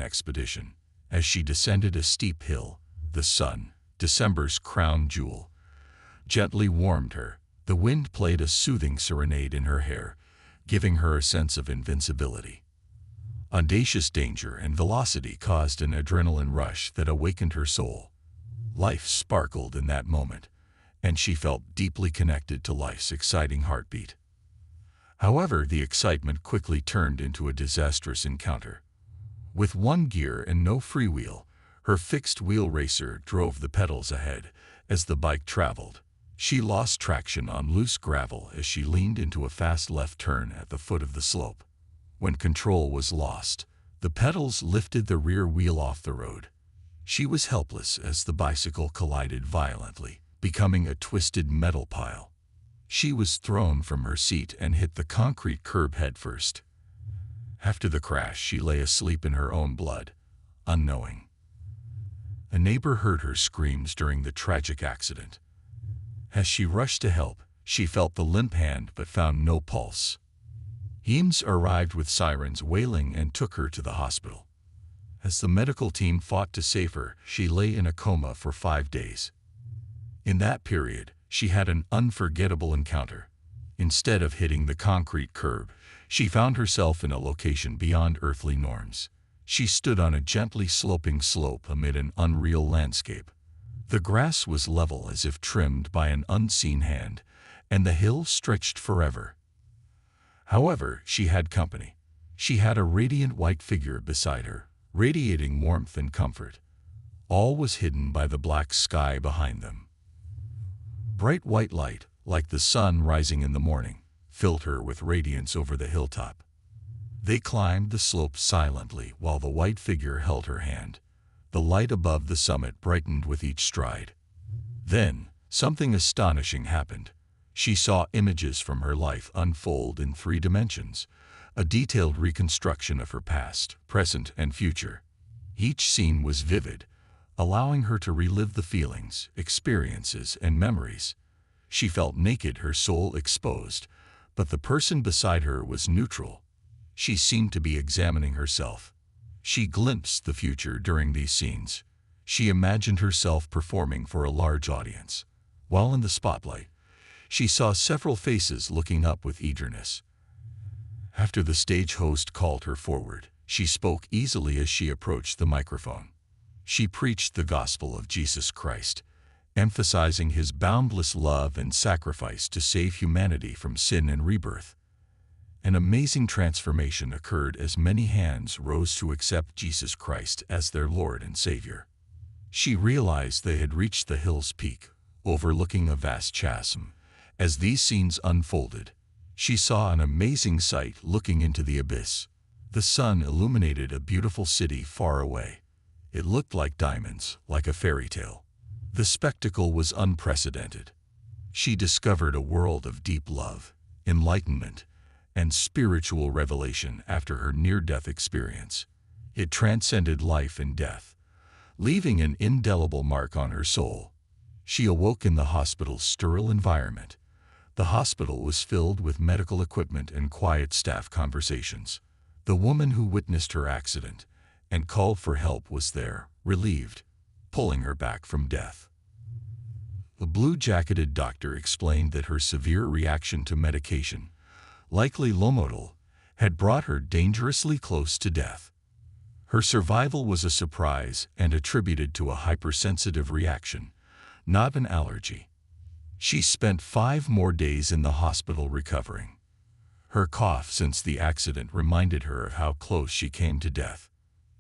expedition. As she descended a steep hill, the sun, December's crown jewel, gently warmed her. The wind played a soothing serenade in her hair, giving her a sense of invincibility. Audacious danger and velocity caused an adrenaline rush that awakened her soul. Life sparkled in that moment, and she felt deeply connected to life's exciting heartbeat. However, the excitement quickly turned into a disastrous encounter. With one gear and no freewheel, her fixed-wheel racer drove the pedals ahead as the bike traveled. She lost traction on loose gravel as she leaned into a fast left turn at the foot of the slope. When control was lost, the pedals lifted the rear wheel off the road. She was helpless as the bicycle collided violently, becoming a twisted metal pile. She was thrown from her seat and hit the concrete curb headfirst. After the crash, she lay asleep in her own blood, unknowing. A neighbor heard her screams during the tragic accident. As she rushed to help, she felt the limp hand but found no pulse. EMS arrived with sirens wailing and took her to the hospital. As the medical team fought to save her, she lay in a coma for 5 days. In that period, she had an unforgettable encounter. Instead of hitting the concrete curb, she found herself in a location beyond earthly norms. She stood on a gently sloping slope amid an unreal landscape. The grass was level as if trimmed by an unseen hand, and the hill stretched forever. However, she had company. She had a radiant white figure beside her, radiating warmth and comfort. All was hidden by the black sky behind them. Bright white light, like the sun rising in the morning, filled her with radiance over the hilltop. They climbed the slope silently while the white figure held her hand. The light above the summit brightened with each stride. Then, something astonishing happened. She saw images from her life unfold in 3 dimensions, a detailed reconstruction of her past, present, and future. Each scene was vivid, allowing her to relive the feelings, experiences, and memories. She felt naked, her soul exposed, but the person beside her was neutral. She seemed to be examining herself. She glimpsed the future during these scenes. She imagined herself performing for a large audience. While in the spotlight, she saw several faces looking up with eagerness. After the stage host called her forward, she spoke easily as she approached the microphone. She preached the gospel of Jesus Christ, emphasizing his boundless love and sacrifice to save humanity from sin and rebirth. An amazing transformation occurred as many hands rose to accept Jesus Christ as their Lord and Savior. She realized they had reached the hill's peak, overlooking a vast chasm. As these scenes unfolded, she saw an amazing sight looking into the abyss. The sun illuminated a beautiful city far away. It looked like diamonds, like a fairy tale. The spectacle was unprecedented. She discovered a world of deep love, enlightenment, and spiritual revelation after her near-death experience. It transcended life and death, leaving an indelible mark on her soul. She awoke in the hospital's sterile environment. The hospital was filled with medical equipment and quiet staff conversations. The woman who witnessed her accident and called for help was there, relieved, pulling her back from death. The blue-jacketed doctor explained that her severe reaction to medication, likely Lomotil, had brought her dangerously close to death. Her survival was a surprise and attributed to a hypersensitive reaction, not an allergy. She spent 5 more days in the hospital recovering. Her cough since the accident reminded her of how close she came to death.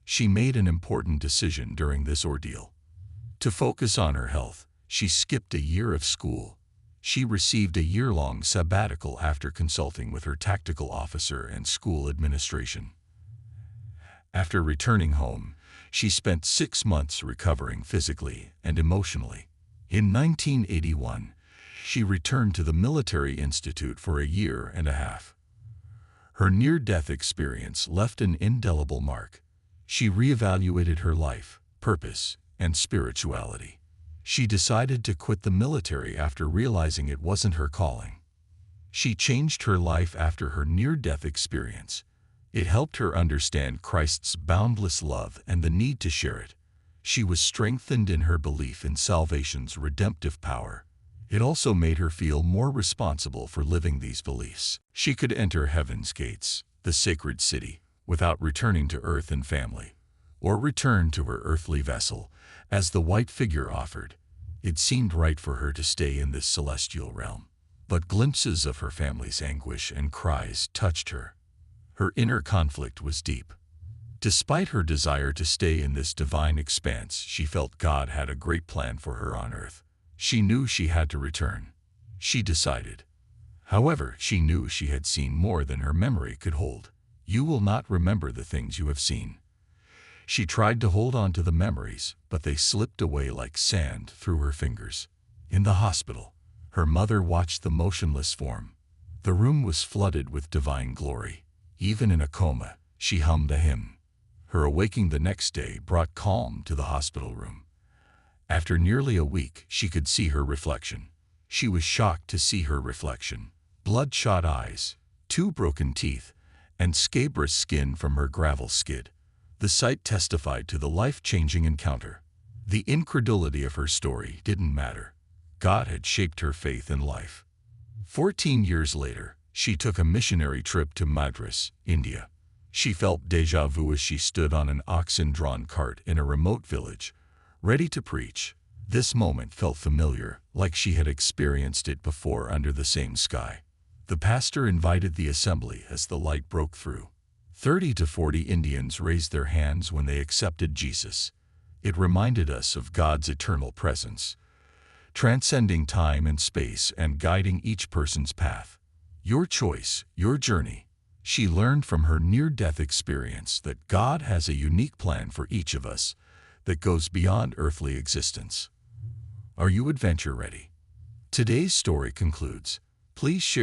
She made an important decision during this ordeal. To focus on her health, she skipped a year of school. She received a year-long sabbatical after consulting with her tactical officer and school administration. After returning home, she spent 6 months recovering physically and emotionally. In 1981, she returned to the Military Institute for a year and a half. Her near-death experience left an indelible mark. She reevaluated her life, purpose, and spirituality. She decided to quit the military after realizing it wasn't her calling. She changed her life after her near-death experience, It helped her understand Christ's boundless love and the need to share it. She was strengthened in her belief in salvation's redemptive power. It also made her feel more responsible for living these beliefs. She could enter heaven's gates, the sacred city, without returning to earth and family, or return to her earthly vessel, as the white figure offered. It seemed right for her to stay in this celestial realm. But glimpses of her family's anguish and cries touched her. Her inner conflict was deep. Despite her desire to stay in this divine expanse, she felt God had a great plan for her on earth. She knew she had to return. She decided. However, she knew she had seen more than her memory could hold. You will not remember the things you have seen. She tried to hold on to the memories, but they slipped away like sand through her fingers. In the hospital, her mother watched the motionless form. The room was flooded with divine glory. Even in a coma, she hummed a hymn. Her awaking the next day brought calm to the hospital room. After nearly a week, she could see her reflection. She was shocked to see her reflection. Bloodshot eyes, 2 broken teeth, and scabrous skin from her gravel skid. The sight testified to the life-changing encounter. The incredulity of her story didn't matter. God had shaped her faith in life. 14 years later, she took a missionary trip to Madras, India. She felt déjà vu as she stood on an oxen-drawn cart in a remote village, ready to preach. This moment felt familiar, like she had experienced it before under the same sky. The pastor invited the assembly as the light broke through. 30 to 40 Indians raised their hands when they accepted Jesus. It reminded us of God's eternal presence, transcending time and space and guiding each person's path. Your choice, your journey. She learned from her near-death experience that God has a unique plan for each of us that goes beyond earthly existence. Are you adventure ready? Today's story concludes. Please share